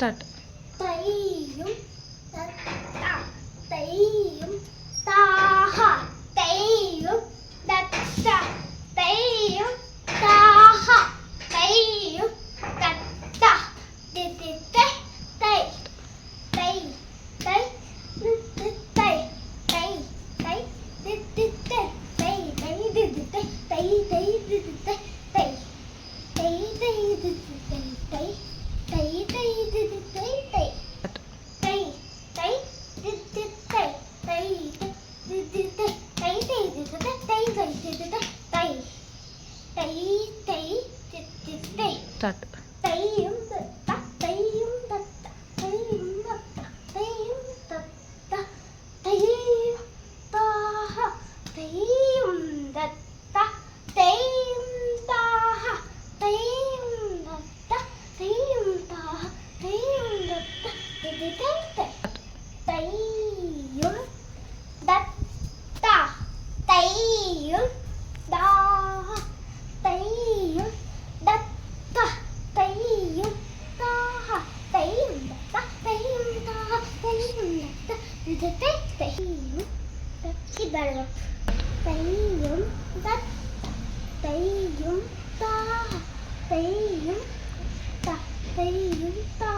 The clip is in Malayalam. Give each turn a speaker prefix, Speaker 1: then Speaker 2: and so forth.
Speaker 1: സ്റ്റാർട്ട്.
Speaker 2: തൈയും തത്ത തൈയും താഹ തൈയും തത്ത തൈയും താഹ തൈയും തത്ത ദിദിത്തെ തൈ തൈ തൈ ദിദിത്തെ തൈ തൈ ദിദിത്തെ തൈ തൈ ദിദിത്തെ തൈ തൈ ദിദിത്തെ തൈ തൈ തൈ ദിദിത്തെ തൈ തൈ തൈ ദിദിത്തെ തൈ തൈ തൈ ദിദിത്തെ തൈ ദിദിത്തെ തൈ തൈ ദിദിത്തെ തൈ തൈ ദിദിത്തെ തൈ തൈ തൈ ദിദിത്തെ
Speaker 1: സ്റ്റാർട്ട്.
Speaker 2: തൈയും തത്ത തൈയും തത്ത തൈയും തത്ത തൈയും തത്ത തൈയും താഹ തൈയും തത്ത തൈയും താഹ തൈയും തത്ത തൈയും താഹ തൈയും തത്ത ദിദിത്തെ തൈയും തത്ത തൈയും താഹ തൈയും തത്ത തൈയും താഹ തൈയും തത്ത തൈയും താഹ തൈയും തത്ത ദിദിത്തെ തൈയും ഇബലം തൈയും തത്ത തൈയും താഹ തൈയും തത്ത തൈയും താഹ